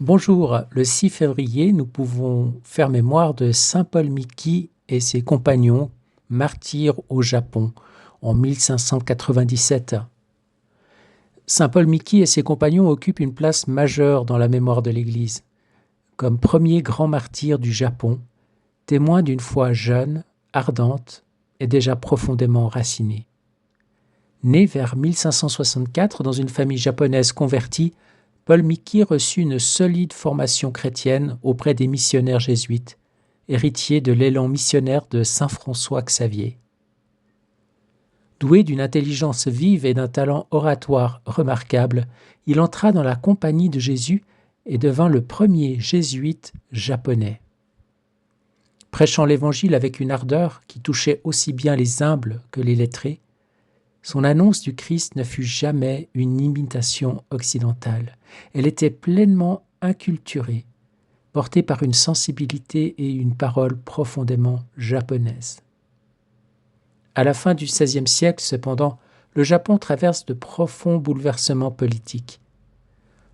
Bonjour, le 6 février, nous pouvons faire mémoire de saint Paul Miki et ses compagnons, martyrs au Japon en 1597. Saint Paul Miki et ses compagnons occupent une place majeure dans la mémoire de l'Église. Comme premier grand martyr du Japon, témoin d'une foi jeune, ardente et déjà profondément enracinée. Né vers 1564 dans une famille japonaise convertie, Paul Miki reçut une solide formation chrétienne auprès des missionnaires jésuites, héritiers de l'élan missionnaire de saint François Xavier. Doué d'une intelligence vive et d'un talent oratoire remarquable, il entra dans la compagnie de Jésus et devint le premier jésuite japonais. Prêchant l'Évangile avec une ardeur qui touchait aussi bien les humbles que les lettrés, son annonce du Christ ne fut jamais une imitation occidentale. Elle était pleinement inculturée, portée par une sensibilité et une parole profondément japonaises. À la fin du XVIe siècle, cependant, le Japon traverse de profonds bouleversements politiques.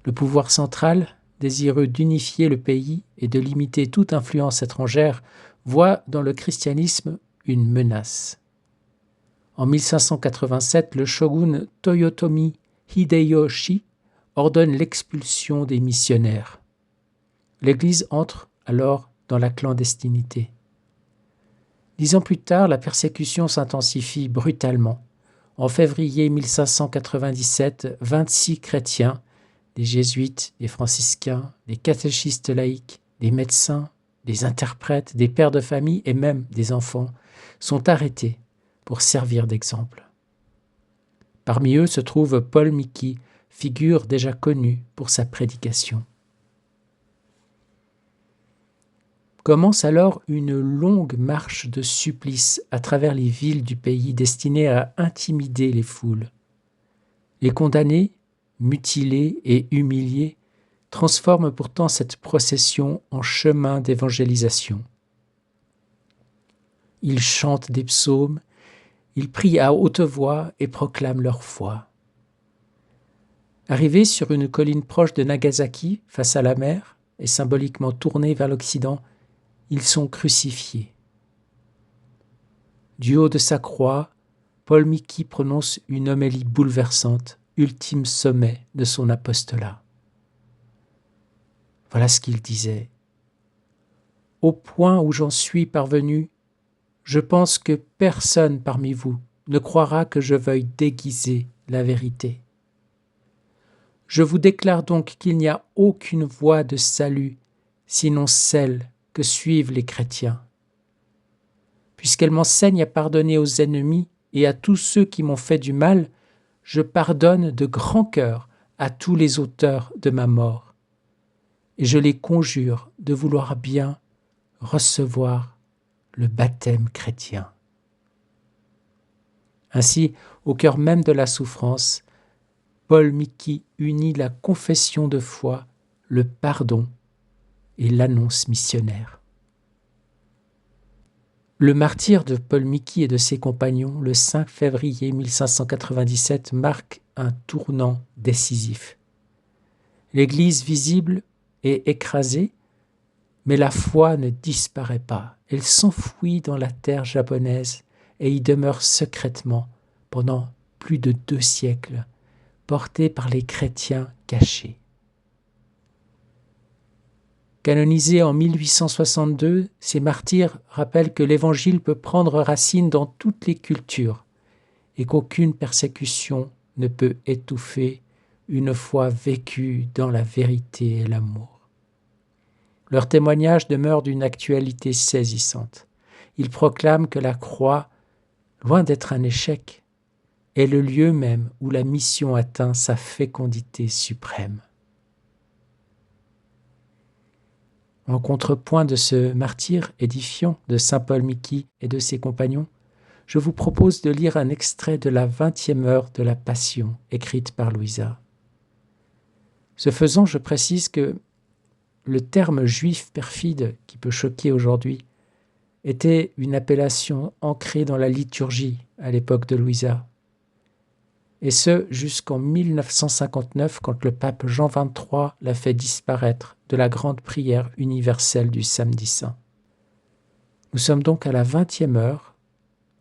Le pouvoir central, désireux d'unifier le pays et de limiter toute influence étrangère, voit dans le christianisme une menace. En 1587, le shogun Toyotomi Hideyoshi ordonne l'expulsion des missionnaires. L'Église entre alors dans la clandestinité. 10 ans plus tard, la persécution s'intensifie brutalement. En février 1597, 26 chrétiens, des jésuites, des franciscains, des catéchistes laïcs, des médecins, des interprètes, des pères de famille et même des enfants, sont arrêtés pour servir d'exemple. Parmi eux se trouve Paul Miki, figure déjà connue pour sa prédication. Commence alors une longue marche de supplice à travers les villes du pays destinée à intimider les foules. Les condamnés, mutilés et humiliés, transforment pourtant cette procession en chemin d'évangélisation. Ils chantent des psaumes, ils prient à haute voix et proclament leur foi. Arrivés sur une colline proche de Nagasaki, face à la mer, et symboliquement tournés vers l'Occident, ils sont crucifiés. Du haut de sa croix, Paul Miki prononce une homélie bouleversante, ultime sommet de son apostolat. Voilà ce qu'il disait. « Au point où j'en suis parvenu, je pense que personne parmi vous ne croira que je veuille déguiser la vérité. Je vous déclare donc qu'il n'y a aucune voie de salut, sinon celle que suivent les chrétiens. Puisqu'elle m'enseigne à pardonner aux ennemis et à tous ceux qui m'ont fait du mal, je pardonne de grand cœur à tous les auteurs de ma mort. Et je les conjure de vouloir bien recevoir le baptême chrétien. » Ainsi, au cœur même de la souffrance, Paul Miki unit la confession de foi, le pardon et l'annonce missionnaire. Le martyre de Paul Miki et de ses compagnons, le 5 février 1597, marque un tournant décisif. L'Église visible est écrasée, mais la foi ne disparaît pas. Elle s'enfouit dans la terre japonaise et y demeure secrètement pendant plus de 2 siècles, portée par les chrétiens cachés. Canonisés en 1862, ces martyrs rappellent que l'Évangile peut prendre racine dans toutes les cultures et qu'aucune persécution ne peut étouffer une foi vécue dans la vérité et l'amour. Leur témoignage demeure d'une actualité saisissante. Ils proclament que la croix, loin d'être un échec, est le lieu même où la mission atteint sa fécondité suprême. En contrepoint de ce martyre édifiant de saint Paul Miki et de ses compagnons, je vous propose de lire un extrait de la 20e heure de la Passion, écrite par Louisa. Ce faisant, je précise que le terme juif perfide, qui peut choquer aujourd'hui, était une appellation ancrée dans la liturgie à l'époque de Louisa. et ce jusqu'en 1959 quand le pape Jean XXIII l'a fait disparaître de la grande prière universelle du samedi saint. Nous sommes donc à la 20e heure,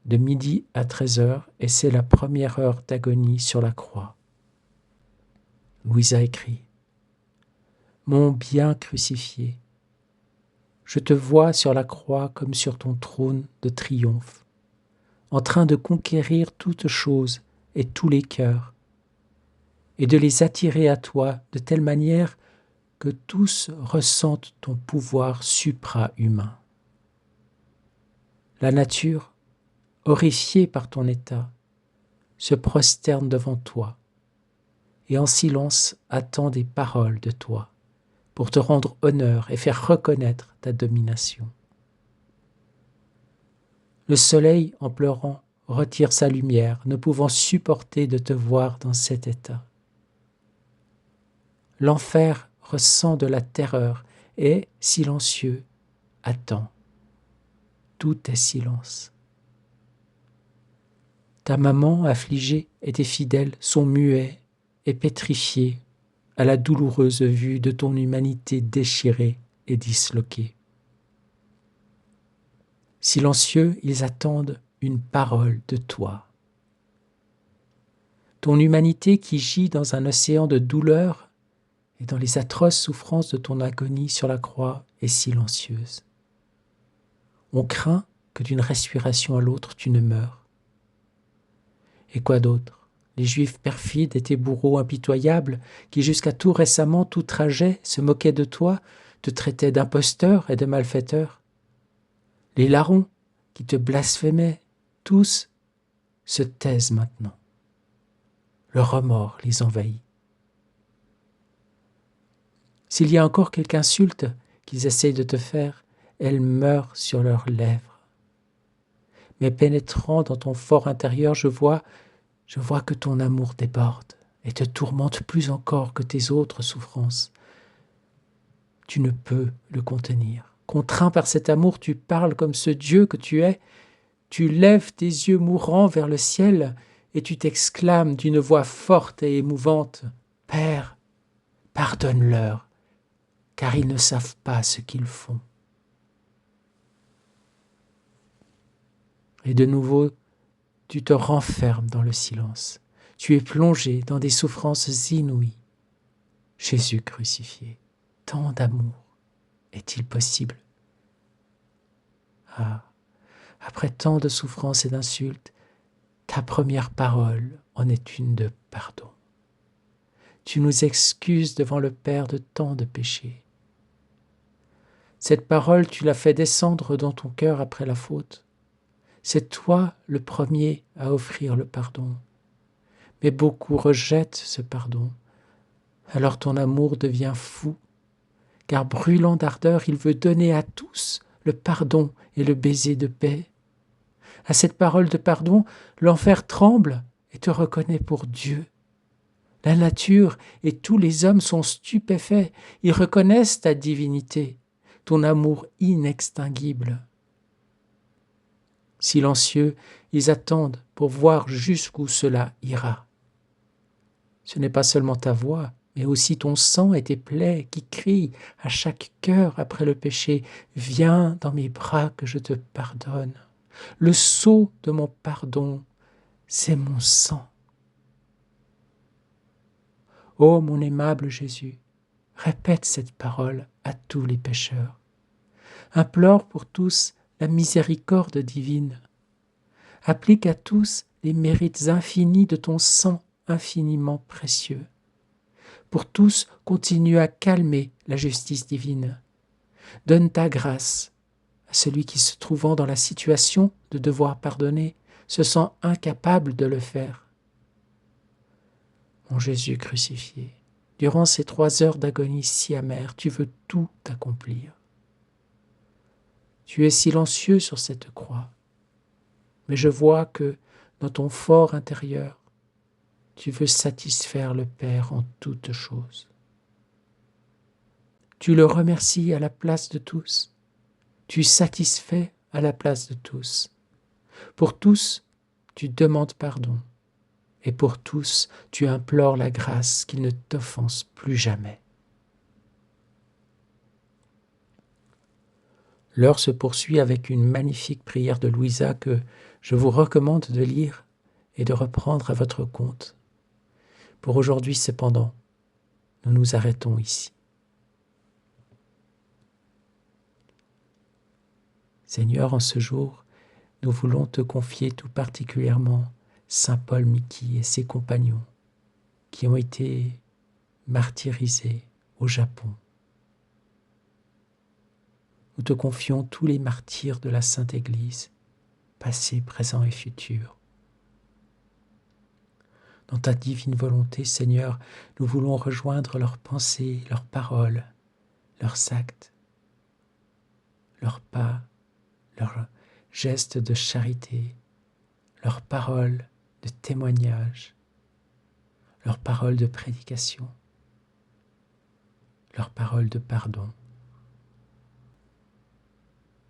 de midi à 13h, et c'est la première heure d'agonie sur la croix. Louisa écrit « Mon bien crucifié, je te vois sur la croix comme sur ton trône de triomphe, en train de conquérir toutes choses et tous les cœurs, et de les attirer à toi de telle manière que tous ressentent ton pouvoir supra-humain. La nature, horrifiée par ton état, se prosterne devant toi et en silence attend des paroles de toi pour te rendre honneur et faire reconnaître ta domination. Le soleil, en pleurant, retire sa lumière, ne pouvant supporter de te voir dans cet état. L'enfer ressent de la terreur et, silencieux, attend. Tout est silence. Ta maman affligée et tes fidèles sont muets et pétrifiés à la douloureuse vue de ton humanité déchirée et disloquée. Silencieux, ils attendent une parole de toi. Ton humanité qui gît dans un océan de douleur et dans les atroces souffrances de ton agonie sur la croix est silencieuse. On craint que d'une respiration à l'autre tu ne meurs. Et quoi d'autre? Les Juifs perfides et tes bourreaux impitoyables qui jusqu'à tout récemment t'outrageaient, se moquaient de toi, te traitaient d'imposteur et de malfaiteur. Les larrons qui te blasphémaient, tous se taisent maintenant. Le remords les envahit. S'il y a encore quelque insulte qu'ils essayent de te faire, elle meurt sur leurs lèvres. Mais pénétrant dans ton fort intérieur, je vois que ton amour déborde et te tourmente plus encore que tes autres souffrances. Tu ne peux le contenir. Contraint par cet amour, tu parles comme ce Dieu que tu es. Tu lèves tes yeux mourants vers le ciel et tu t'exclames d'une voix forte et émouvante « Père, pardonne-leur, car ils ne savent pas ce qu'ils font. » Et de nouveau, tu te renfermes dans le silence. Tu es plongé dans des souffrances inouïes. Jésus crucifié, tant d'amour, est-il possible? Ah, après tant de souffrances et d'insultes, ta première parole en est une de pardon. Tu nous excuses devant le Père de tant de péchés. Cette parole, tu l'as fait descendre dans ton cœur après la faute. C'est toi le premier à offrir le pardon. Mais beaucoup rejettent ce pardon. Alors ton amour devient fou, car brûlant d'ardeur, il veut donner à tous le pardon et le baiser de paix. À cette parole de pardon, l'enfer tremble et te reconnaît pour Dieu. La nature et tous les hommes sont stupéfaits, ils reconnaissent ta divinité, ton amour inextinguible. Silencieux, ils attendent pour voir jusqu'où cela ira. Ce n'est pas seulement ta voix, mais aussi ton sang et tes plaies qui crient à chaque cœur après le péché « Viens dans mes bras que je te pardonne ». Le sceau de mon pardon, c'est mon sang. Ô mon aimable Jésus, répète cette parole à tous les pécheurs. Implore pour tous la miséricorde divine. Applique à tous les mérites infinis de ton sang infiniment précieux. Pour tous, continue à calmer la justice divine. Donne ta grâce à celui qui, se trouvant dans la situation de devoir pardonner, se sent incapable de le faire. Mon Jésus crucifié, durant ces 3 heures d'agonie si amère, tu veux tout accomplir. Tu es silencieux sur cette croix, mais je vois que, dans ton fort intérieur, tu veux satisfaire le Père en toutes choses. Tu le remercies à la place de tous. Tu satisfais à la place de tous. Pour tous, tu demandes pardon. et pour tous, tu implores la grâce qu'ils ne t'offensent plus jamais. L'heure se poursuit avec une magnifique prière de Louisa que je vous recommande de lire et de reprendre à votre compte. Pour aujourd'hui cependant, nous nous arrêtons ici. Seigneur, en ce jour, nous voulons te confier tout particulièrement saint Paul Miki et ses compagnons qui ont été martyrisés au Japon. Nous te confions tous les martyrs de la Sainte Église, passés, présents et futurs. Dans ta divine volonté, Seigneur, nous voulons rejoindre leurs pensées, leurs paroles, leurs actes, leurs pas, leurs gestes de charité, leurs paroles de témoignage, leurs paroles de prédication, leurs paroles de pardon.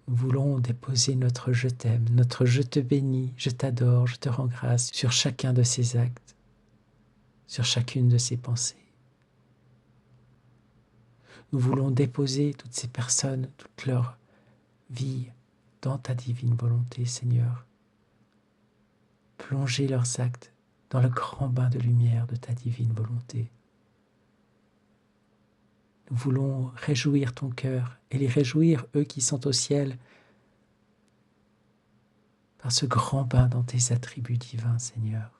Nous voulons déposer notre je t'aime, notre je te bénis, je t'adore, je te rends grâce sur chacun de ces actes, sur chacune de ces pensées. Nous voulons déposer toutes ces personnes, toute leur vie dans ta divine volonté, Seigneur. Plonger leurs actes dans le grand bain de lumière de ta divine volonté. Nous voulons réjouir ton cœur et les réjouir, eux qui sont au ciel, par ce grand bain dans tes attributs divins, Seigneur.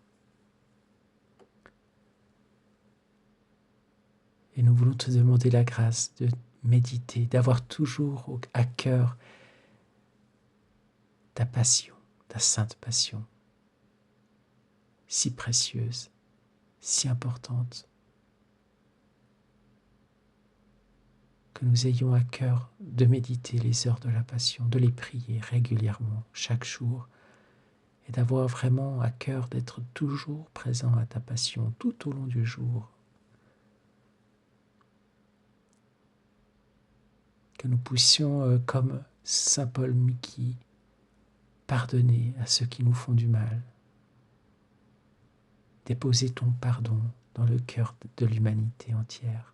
Et nous voulons te demander la grâce de méditer, d'avoir toujours à cœur ta passion, ta sainte passion, si précieuse, si importante, que nous ayons à cœur de méditer les heures de la passion, de les prier régulièrement, chaque jour, et d'avoir vraiment à cœur d'être toujours présent à ta passion tout au long du jour. Que nous puissions, comme saint Paul Miki, pardonner à ceux qui nous font du mal, déposer ton pardon dans le cœur de l'humanité entière.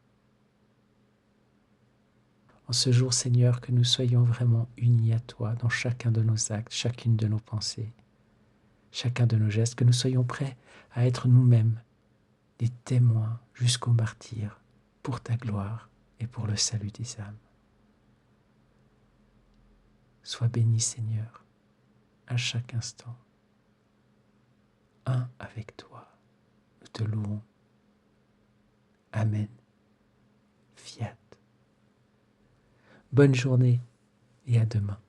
En ce jour, Seigneur, que nous soyons vraiment unis à toi dans chacun de nos actes, chacune de nos pensées, chacun de nos gestes, que nous soyons prêts à être nous-mêmes des témoins jusqu'au martyre pour ta gloire et pour le salut des âmes. Sois béni, Seigneur, à chaque instant. Un avec toi, nous te louons. Amen. Fiat. Bonne journée et à demain.